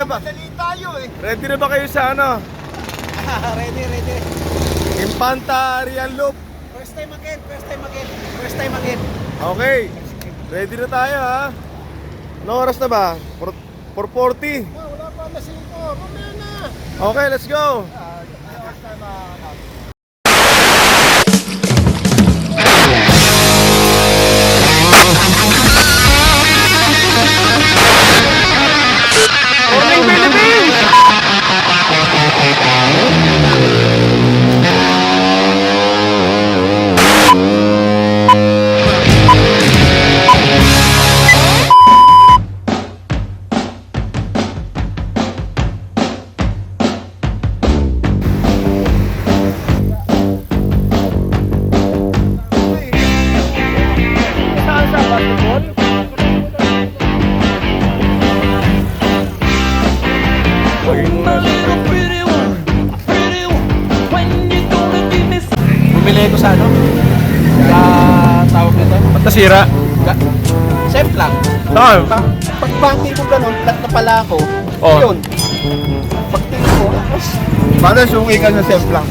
ba? Dali tayo eh. Ready na ba kayo sa ano? Ready, ready. Infanta Real Loop. First time again, first time again. First time again. Okay. Ready na tayo ha. Anong oras na ba? 4:40. Wala pa na 5. Mamaya na. Okay, let's go. Morning Philippines! Saan sa basketball? Bumili ko sa ano? Sa tawag nito? Ba't nasira? Safe lang. Saan? Pag banking ko ganun, flat na pala ako. Oh. Yun. Pag tingin ko, Paano sungi ka sa safe lang?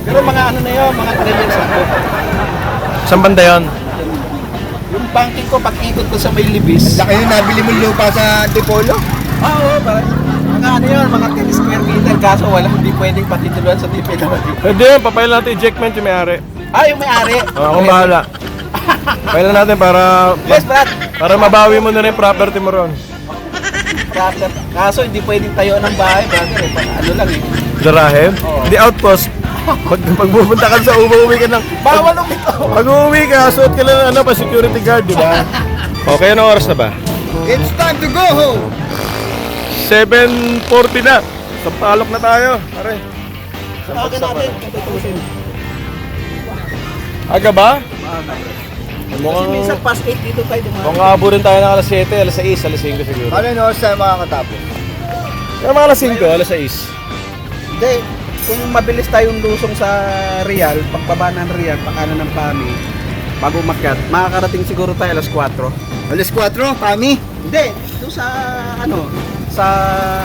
pero mga ano na yun, mga 3 years ago. Saan banda yun? Yung banking ko, pag ikot ko sa may libis. Laki yung nabili mo lupa sa Antipolo? Oo, parang mga ano yun, mga 10 square meter. Kaso wala, hindi pwedeng patituluan sa DPWD. Pwede yun, papail natin ejectment yung may-ari. Ah, yung may-ari. Akong bahala. Pailan natin para Yes, Brad. para mabawi mo na rin yung property mo ron. Kaso hindi pwedeng tayo ng bahay, brother. Eh. Ano lang eh. Garahe? Oo. Hindi outpost. Pag pupunta ka sa uwi ka ng... Bawal ng ito. Pag uuwi ka, suot ka lang ano, pa security guard, di ba? Okay, anong oras na ba? It's time to go home. 7:40 na. Sampalok na tayo. Pare. Tawagan natin. Tutusin. Aga ba? Kasi Mukhang... minsan past 8 dito tayo dumaan. Kung aaburin tayo ng alas 7, alas 6, alas 5 siguro. Ano no, sa mga katapos? Kaya mga alas 5, alas 6. Hindi. Kung mabilis tayong lusong sa Real, pagbaba ng Real, pakano ng Pami, bago umakyat, makakarating siguro tayo alas 4. Alas 4, Pami? Hindi, ito sa ano, sa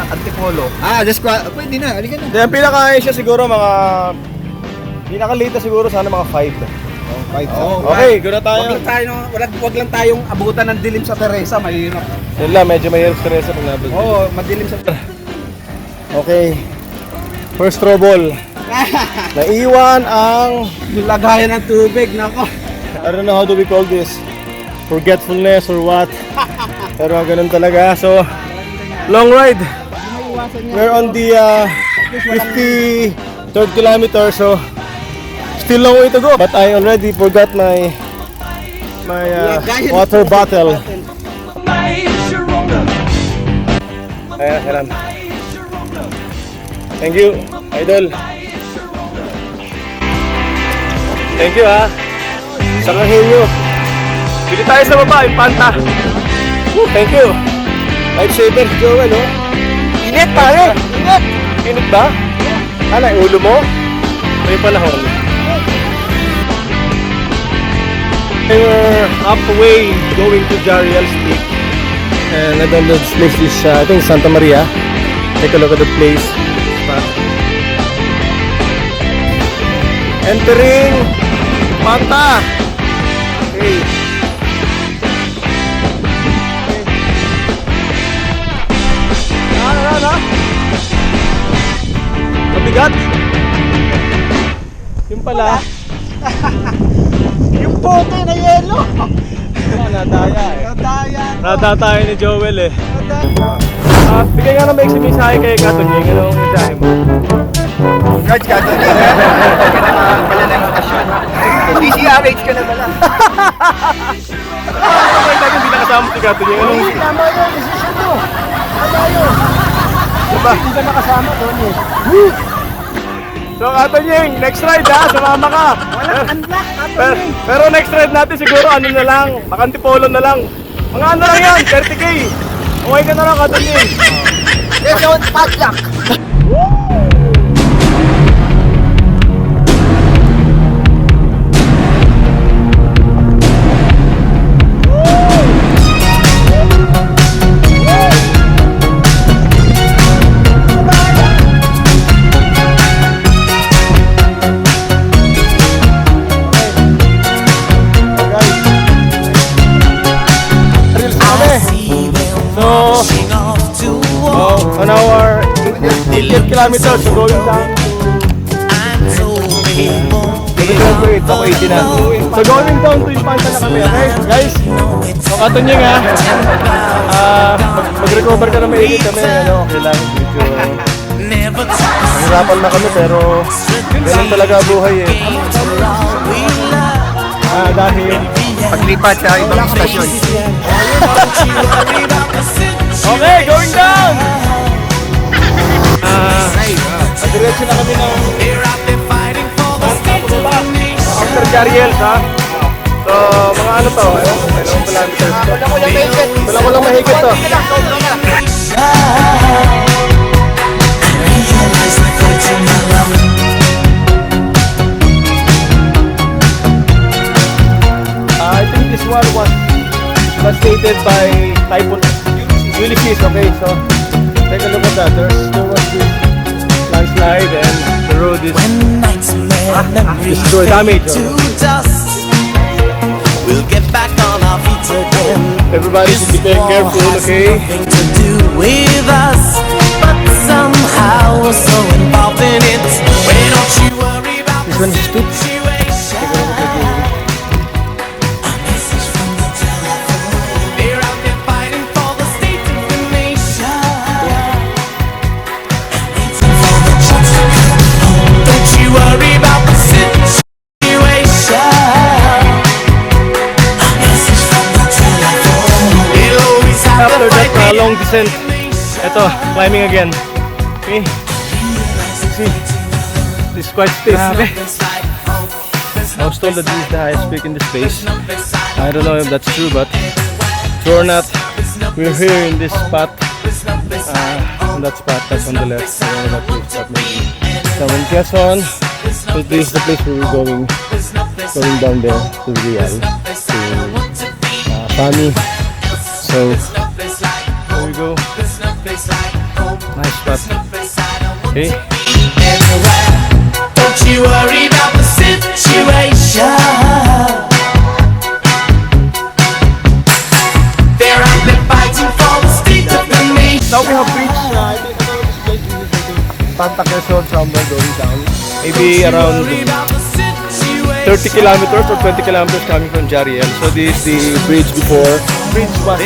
Antipolo. Alas 4. Pwede na, halika na. Hindi, ang pinaka-Asia siguro mga... Pinaka-late siguro sana mga 5. Okay, guna tayo. Wag lang tayong abutan ng dilim sa Teresa, mahirap. Yun lang, medyo mahirap stress pag nabag. Oo, madilim sa Okay. First trouble. Naiwan ang... lagayan ng tubig, nako. I don't know how do we call this. Forgetfulness or what. Pero ganun talaga. So, long ride. We're on the 53rd kilometer. So, still long way to go. But I already forgot my water bottle. Ayan, kailan. Thank you, idol. Thank you ha. Sangahin nyo. Bili tayo sa baba, Infanta. Thank you. Lifesaver, Joel, oh. Init pare. Init. Init ba? Ala, ulo mo? May panahon. We're halfway going to Jariel's Peak. And I don't know, this place is, I think Santa Maria. Take a look at the place. Entering Panta. Okay. Ano? Mabigat? Yung pala. Yung bote na yelo. Nadaya eh. Nadaya. Nada tayo ni Joel eh. Bigay nga na may exhibisahe kay Kato niya. Anong mensahe mo? Congrats ka, Tony. Pala na yung okasyon. DCRH ka na pala. Bakit tayo hindi nakasama si Kato niya? Anong... Tama yun, decision mo. Tama yun. Diba? Hindi ka nakasama doon eh. So Kato Nying, next ride ha, sumama ka. Walang unlock, Pero next ride natin siguro ano na lang, Antipolo na lang. Mga ano lang yan, 30k. Okay ka na lang Kato Nying. There's no padlock. on our 8 kilometers so going down to ako 80 na. So going down to Infanta na kami, okay? Guys, so katunying ha. Mag-recover ka na may edit kami, ano, okay lang. Medyo mahirapan na kami pero ganun talaga buhay eh. Dahil Paglipat sa ibang istasyon. okay, going down! Diretso na kami ng after Jariel, ha? So, mga ano to, dalawang kilometers. Wala ko lang mahigit to. I think this one was stated by Typhoon Ulysses, okay? So, take a look at that. There was this landslide and the road is destroyed, damaged. We'll get back on our feet again. Everybody should be very careful, okay? Nothing to do with us, but somehow we're so involved in it. Well, don't you worry about This one is stupid. situation. A message from the telephone. They're out there fighting for the state of the nation. Waiting for the chance to come home. Don't you worry about the situation. A message from the telephone. We'll always have After to fight that long descent, ito, climbing again. Okay? See, this is quite steep. I was told that this is the highest peak in this place. I don't know if that's true, but true or not, we're here in this spot. On that spot, that's on the left. I don't know that place, that maybe. So in Quezon, so this is the place where we're going down there to Real, to Pami. So there we go. Nice spot. Okay. Don't you worry about the situation. They're out there fighting for the state of the nation. Now we have reached, I think, Panta Quezon, somewhere going down. Maybe around 30 kilometers or 20 kilometers coming from Jariel. So this is the bridge before. Bridge was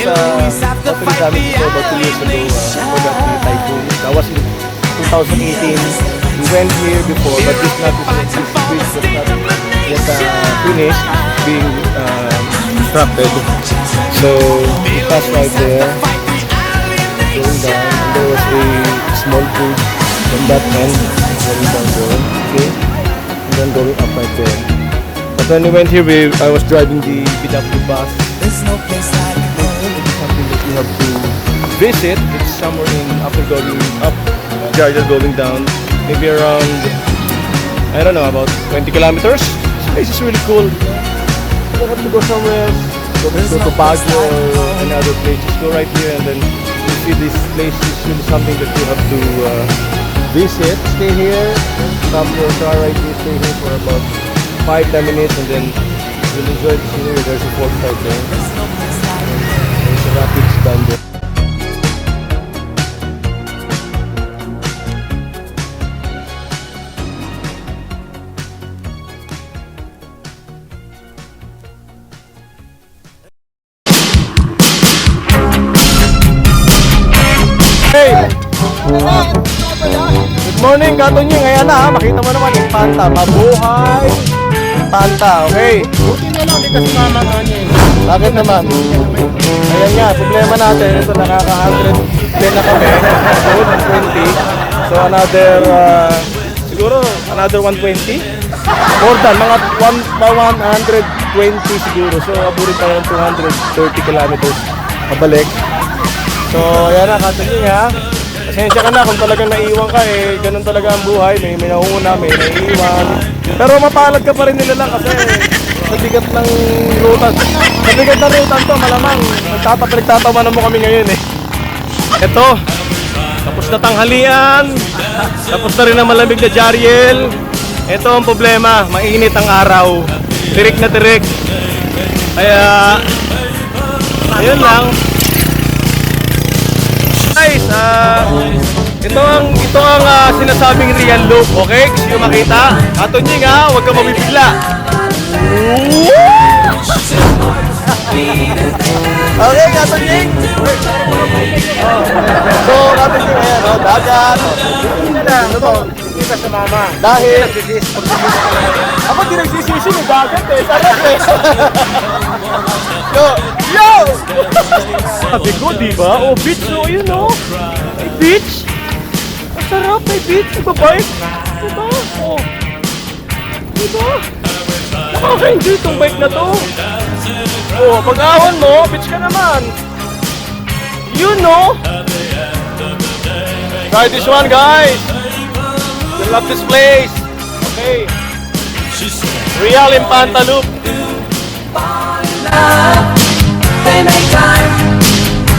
totally damaged before about 2 years ago for that typhoon. That was in 2018. We went here before, but this bridge was not yet finished, being constructed. So we passed right there, going down, and there was a small bridge from that end, going down there, okay, and then going up right there. But when we went here, I was driving the BW bus. There's no place like home. It's something that you have to visit. It's somewhere in after going up, Jariel going down, maybe around, I don't know, about 20 kilometers. This place is really cool. You don't have to go somewhere else. Go to Baguio or another place. Just go right here and then you see this place is really something that you have to visit. Stay here, stop your car right here, stay here for about 5-10 minutes and then you'll enjoy the scenery. There's a forest right there. There's a rapids down there. Hey! Good morning, Katunying. Ayan na ha, makita mo naman yung Panta. Mabuhay! Panta, okay? Buti na lang, di kasi mama ka niya. Bakit naman? Ayan nga, problema natin. Ito nakaka-110 na kami. So, 120. So, another, siguro, another 120? More than, mga 120 siguro. So, aburin tayo ng 230 kilometers pabalik. So, ayan na, Katunying ha. Pasensya ka na kung talagang naiwan ka eh. Ganun talaga ang buhay. May nauna, may naiiwan. Pero mapalad ka pa rin nila lang kasi sa bigat ng rutan. Sa bigat ng rutan to, malamang nagtataman mo kami ngayon eh. Ito, tapos na tanghalian. Tapos na rin ang malamig na Jariel. Ito ang problema, mainit ang araw. Tirik na tirik. Kaya, ayun lang. Guys, Ito ang sinasabing real look, okay? Gusto nyo makita? Katunying ha, huwag ka mabibigla. Okay, Katunying. So, Katunying, ayan, dagat. Ano to? Hindi ka sumama. Dahil, ako di nagsisisi ng dagat eh. Sarap eh. Yo! Sabi ko, di ba? Oh, beach, no? Yun, no? May beach. Ang sarap, may beach. Nagbabike. Diba? Oh. Diba? Nakaka-enjoy itong bike na to. Oh, pag-awan mo, beach ka naman. You know? Try this one, guys. I love this place. Okay. Real Infanta Loop. They make time,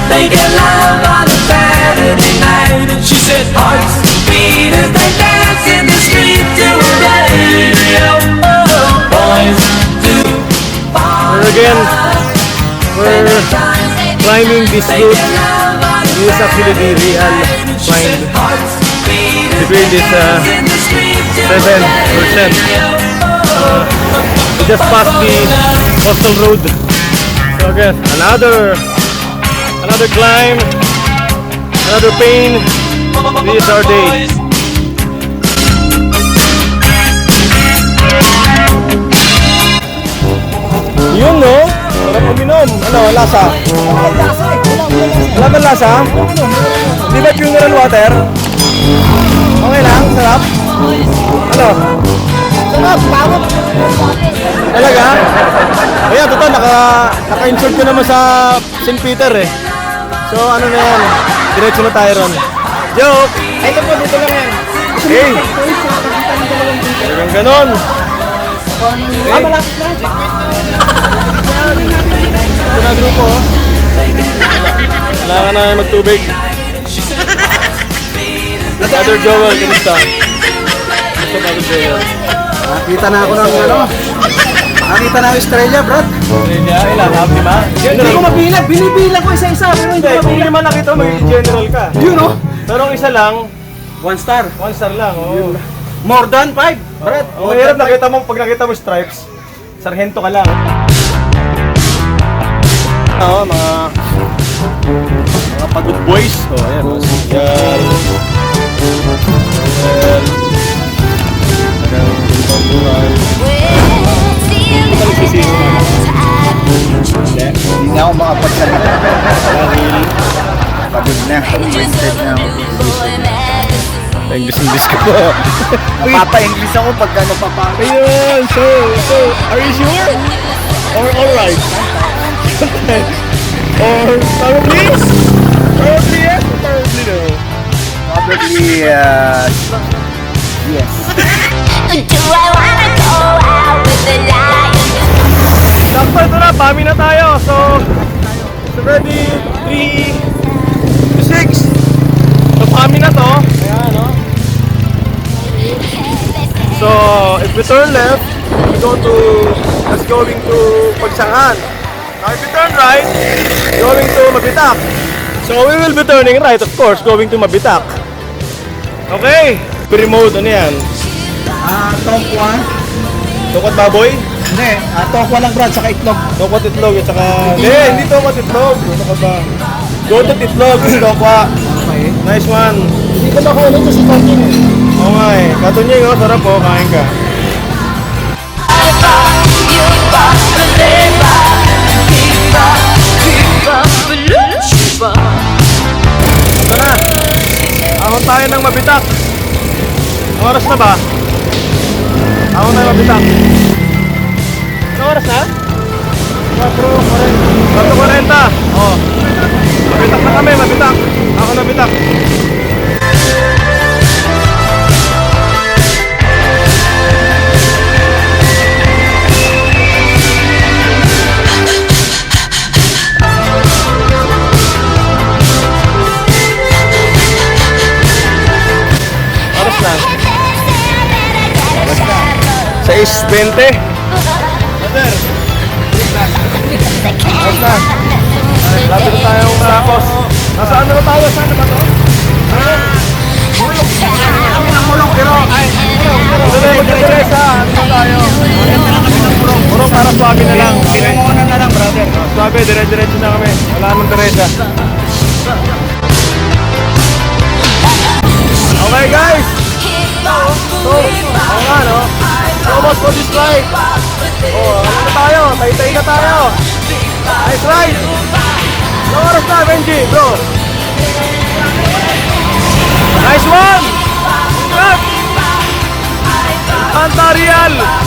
they get loud on a Saturday night. And she said, hearts beat as they dance in the street to the radio. Oh, boys do. We're again, we're climbing this route. This is actually the real climb. The grade is 7%. We just passed the coastal road. So again, another climb, another pain. This is our day. Yun no? Sarap uminom. Ano, lasa? Wala ba lasa? Di ba mineral water? Okay lang, sarap. Ano? Sarap, pawag. Talaga? Ayan, totoo, naka-insert ko naman sa St. Peter eh. So ano na yan, diretso na tayo ron. Joke! Ito po, dito lang yan. Okay. Talagang ganon. Malapit na. Ito na grupo oh. Kailangan na magtubig. Brother Joel, kamusta? Gusto Brother Joel? Nakita na ako ng ano. Nakita na ang estrella, bro. Ilan? Happy ma? Hindi ko mabilang. Binibilang ko isa-isa. Pero hindi Hindi, ko kung mabilang. lima nakita mo, magiging general ka. Yun, no? Pero ang isa lang, 1 star. 1 star lang. Oh. More than 5, Brad. Ang mahirap nakita mo, pag nakita mo stripes, sarhento ka lang. Oo, mga pagod boys. Oh, ayan. Oh, yan. Hindi na ako makapagsalita. Dahil pagod na. Wasted na ako. English ka po. Napapa-English ako pag ano papa. Ayun, so, are you sure? Or alright? Or probably yes? Probably yes or probably no? Probably, yes. Do I wanna go out with the lion? Sakto, ito na, pami na tayo. So ready, 3 to 6. So, pami na to. Ayan, no? So, if we turn left, we go to, that's going to Pagsangan. Now, if we turn right, going to Mabitak. So, we will be turning right, of course, going to Mabitak. Okay. Pre-mode, ano yan? Tokwa. Tukot baboy? Hindi, tokwa lang, Brad, saka itlog. Tukot itlog at saka... hindi tukot itlog. Ano ka ba? Gotot itlog, tokwa. Okay. Nice one. Hindi ko makuha ito si Tony. Oo nga eh. Katunying oh, sarap oh, kain ka. Ito na. Ahon tayo ng Mabitak. Ang oras na ba? Ahon tayo Mabitak. Anong oras na? 4:40. Oh. Mabitak na kami, Mabitak. Ako na Mabitak. Oras na. 6:20. Brother. Oras na. Lapit na tayong tapos. Nasaan na tayo? Saan na ba to? guys ha. Okay guys. So, oo nga no. Almost for this ride. Oh, ano na tayo? Tay-tay na tayo. Nice ride. Ilang oras na, Benji, bro? Nice one! Congrats! Panta Real!